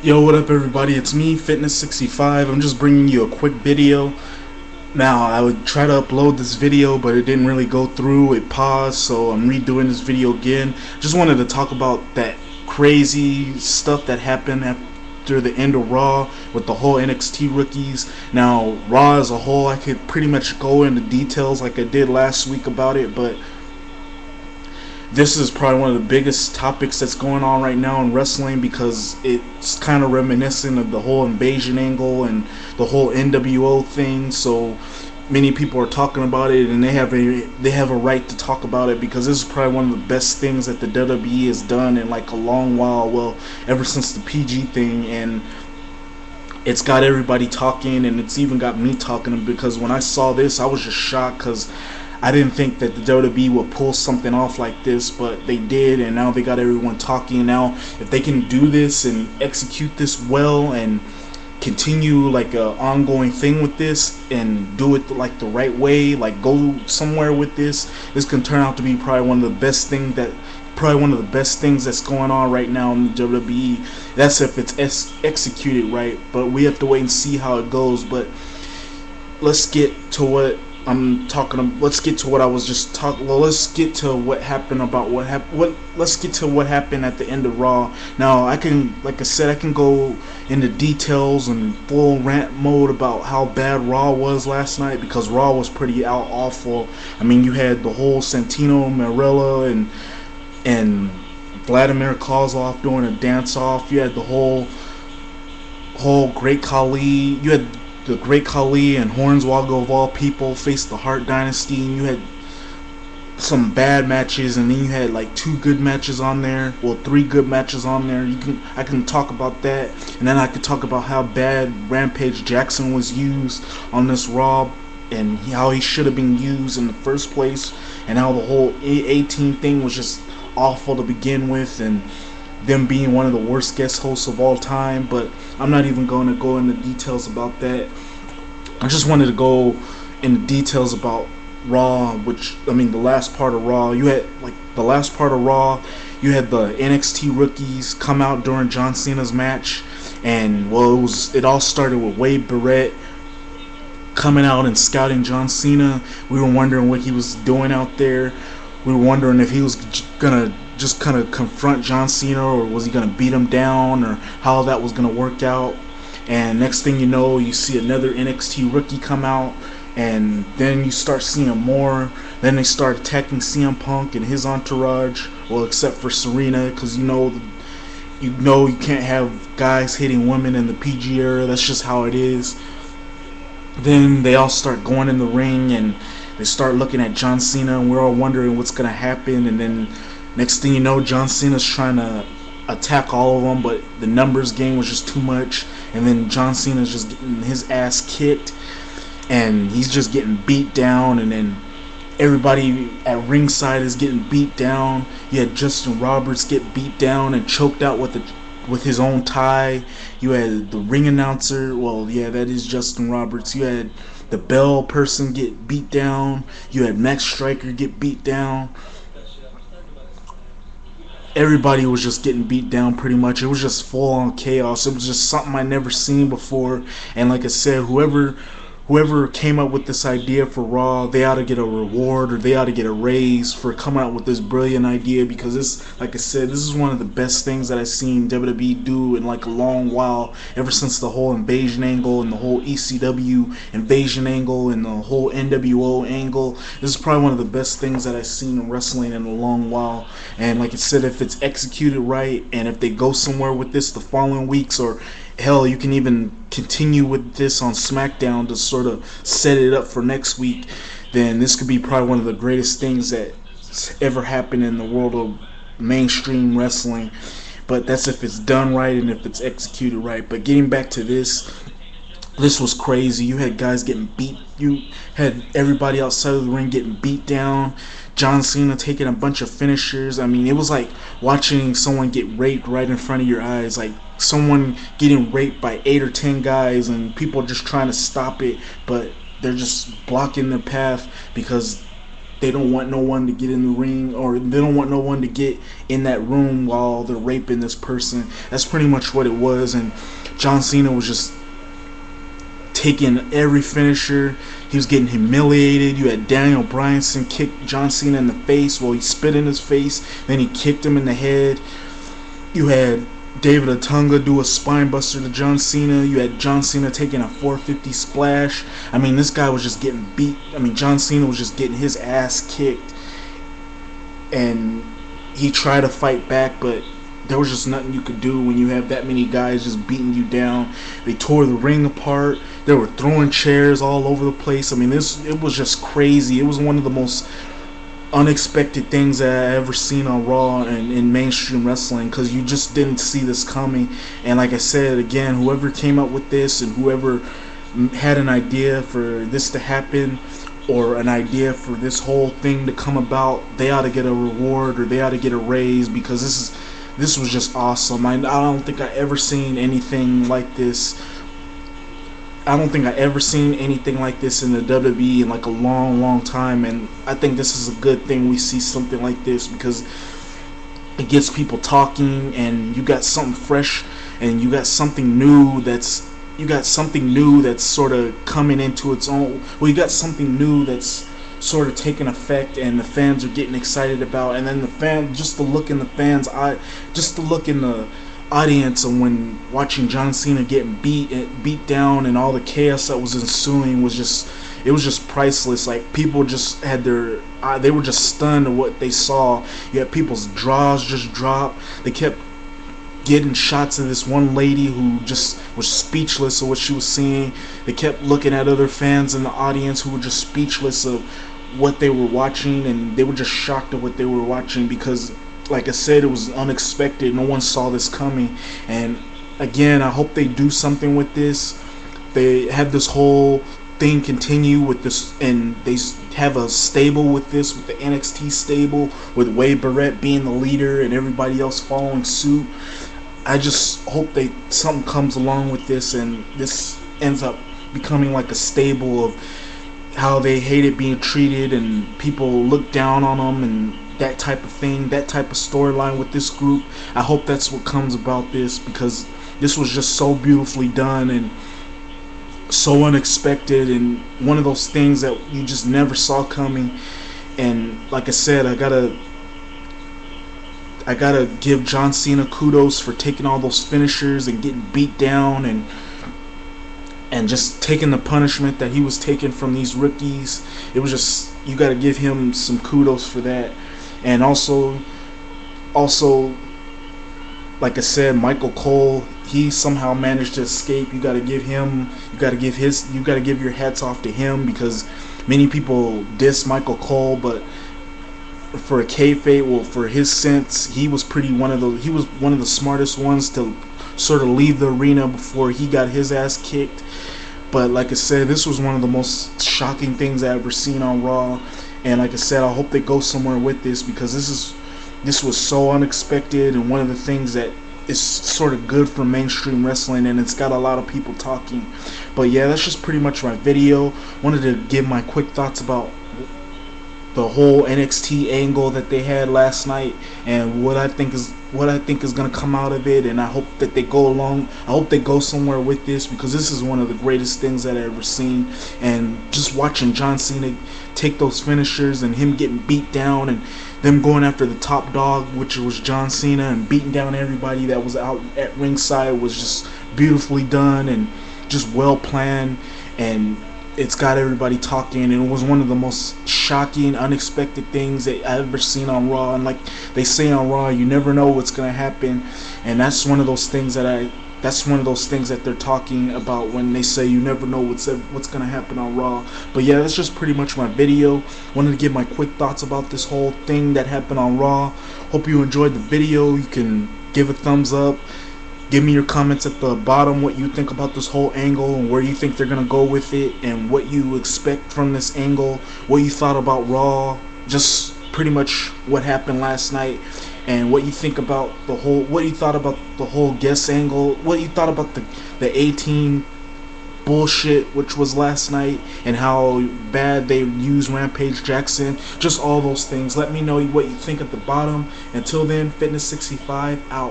Yo, what up everybody? It's me, Fitness65. I'm just bringing you a quick video. Now, I would try to upload this video, but it didn't really go through. It paused, so I'm redoing this video again. Just wanted to talk about that crazy stuff that happened after the end of Raw with the whole NXT rookies. Now, Raw as a whole, I could pretty much go into details like I did last week about it, but this is probably one of the biggest topics that's going on right now in wrestling, because it's kind of reminiscent of the whole invasion angle and the whole NWO thing. So many people are talking about it, and they have a right to talk about it, because this is probably one of the best things that the WWE has done in like a long while. Well, ever since the PG thing, and it's got everybody talking, and it's even got me talking, because when I saw this, I was just shocked, because I didn't think that the WWE would pull something off like this, but they did, and now they got everyone talking. Now, if they can do this and execute this well and continue like a ongoing thing with this and do it like the right way, like go somewhere with this can turn out to be probably one of the best things that's going on right now in the WWE. That's if it's executed right, but we have to wait and see how it goes. But let's get to what I'm talking. Let's get to what I was just talking. Well, let's get to what happened about what happened. Let's get to what happened at the end of Raw. Now, I can, like I said, I can go into details and full rant mode about how bad Raw was last night, because Raw was pretty awful. I mean, you had the whole Santino Marella and Vladimir Kozlov doing a dance off. You had the whole Great Khali. You had the Great Khali and Hornswoggle of all people faced the Hart Dynasty, and you had some bad matches, and then you had like 2 good matches on there. Well, 3 good matches on there. I can talk about that, and then I could talk about how bad Rampage Jackson was used on this Raw, and how he should have been used in the first place, and how the whole 18 thing was just awful to begin with, and them being one of the worst guest hosts of all time. But I'm not even going to go into details about that. I just wanted to go into details about Raw, which, I mean, the last part of Raw, you had the NXT rookies come out during John Cena's match, and well, it all started with Wade Barrett coming out and scouting John Cena. We were wondering what he was doing out there. We were wondering if he was gonna just kind of confront John Cena, or was he going to beat him down, or how that was going to work out. And next thing you know, you see another NXT rookie come out, and then you start seeing more. Then they start attacking CM Punk and his entourage, well, except for Serena, because you know you can't have guys hitting women in the PG era. That's just how it is. Then they all start going in the ring, and they start looking at John Cena, and we're all wondering what's going to happen. And then next thing you know, John Cena's trying to attack all of them, but the numbers game was just too much. And then John Cena's just getting his ass kicked, and he's just getting beat down. And then everybody at ringside is getting beat down. You had Justin Roberts get beat down and choked out with his own tie. You had the ring announcer. Well, yeah, that is Justin Roberts. You had the bell person get beat down. You had Max Striker get beat down. Everybody was just getting beat down pretty much. It was just full on chaos. It was just something I never seen before. And like I said, whoever came up with this idea for Raw, they ought to get a reward, or they ought to get a raise for coming out with this brilliant idea, because this, like I said, this is one of the best things that I've seen WWE do in like a long while, ever since the whole invasion angle and the whole ECW invasion angle and the whole NWO angle. This is probably one of the best things that I've seen in wrestling in a long while. And like I said, if it's executed right, and if they go somewhere with this the following weeks, or hell, you can even continue with this on SmackDown to sort of set it up for next week, then this could be probably one of the greatest things that's ever happened in the world of mainstream wrestling. But that's if it's done right and if it's executed right. But getting back to this was crazy. You had guys getting beat. You had everybody outside of the ring getting beat down. John Cena taking a bunch of finishers. I mean, it was like watching someone get raped right in front of your eyes. Like someone getting raped by 8 or 10 guys, and people just trying to stop it, but they're just blocking their path because they don't want no one to get in the ring, or they don't want no one to get in that room while they're raping this person. That's pretty much what it was. And John Cena was just taking every finisher. He was getting humiliated. You had Daniel Bryanson kick John Cena in the face. Well, he spit in his face, then he kicked him in the head. You had David Otunga do a spine buster to John Cena. You had John Cena taking a 450 splash. I mean, this guy was just getting beat. I mean, John Cena was just getting his ass kicked, and he tried to fight back, but there was just nothing you could do when you have that many guys just beating you down. They tore the ring apart. They were throwing chairs all over the place. I mean, it was just crazy. It was one of the most unexpected things that I ever seen on Raw and in mainstream wrestling, because you just didn't see this coming. And like I said again, whoever came up with this and whoever had an idea for this to happen, or an idea for this whole thing to come about, they ought to get a reward, or they ought to get a raise, because this was just awesome. I don't think I ever seen anything like this. I don't think I ever seen anything like this in the WWE in like a long time, and I think this is a good thing we see something like this, because it gets people talking, and you got something fresh, and you got something new that's sort of coming into its own. Well, you got something new that's sort of taking effect, and the fans are getting excited about. And then the fan, just the look in the fans' eye, just the look in the audience, and when watching John Cena getting beat down, and all the chaos that was ensuing was just priceless. Like, people just had they were just stunned at what they saw. You had people's jaws just drop. They kept getting shots of this one lady who just was speechless of what she was seeing. They kept looking at other fans in the audience who were just speechless of what they were watching, and they were just shocked at what they were watching, because like I said, it was unexpected. No one saw this coming. And again, I hope they do something with this. They have this whole thing continue with this, and they have a stable with this, with the NXT stable, with Wade Barrett being the leader and everybody else following suit. I just hope something comes along with this, and this ends up becoming like a stable of how they hated being treated, and people look down on them, and that type of thing, that type of storyline with this group. I hope that's what comes about this, because this was just so beautifully done and so unexpected, and one of those things that you just never saw coming. And like I said, I gotta give John Cena kudos for taking all those finishers and getting beat down, and just taking the punishment that he was taking from these rookies. It was just, you gotta give him some kudos for that. And also, like I said, Michael Cole, he somehow managed to escape. You gotta give your hats off to him, because many people diss Michael Cole, but for a kayfabe, well, for his sense, he was one of the smartest ones to sort of leave the arena before he got his ass kicked. But like I said, this was one of the most shocking things I've ever seen on Raw. And like I said, I hope they go somewhere with this, because this was so unexpected, and one of the things that is sort of good for mainstream wrestling, and it's got a lot of people talking. But yeah, that's just pretty much my video. Wanted to give my quick thoughts about the whole NXT angle that they had last night, and what I think is going to come out of it. And I hope that they go somewhere with this, because this is one of the greatest things that I've ever seen. And just watching John Cena take those finishers, and him getting beat down, and them going after the top dog, which was John Cena, and beating down everybody that was out at ringside, was just beautifully done and just well planned. And it's got everybody talking, and it was one of the most shocking, unexpected things that I've ever seen on Raw. And like they say on Raw, you never know what's gonna happen, and that's one of those things that they're talking about when they say you never know what's gonna happen on Raw. But yeah, that's just pretty much my video. Wanted to give my quick thoughts about this whole thing that happened on Raw. Hope you enjoyed the video. You can give a thumbs up. Give me your comments at the bottom, what you think about this whole angle, and where you think they're going to go with it, and what you expect from this angle, what you thought about Raw, just pretty much what happened last night, and what you think about what you thought about the whole guest angle, what you thought about the A-Team bullshit which was last night and how bad they used Rampage Jackson. Just all those things. Let me know what you think at the bottom. Until then, Fitness 65 out.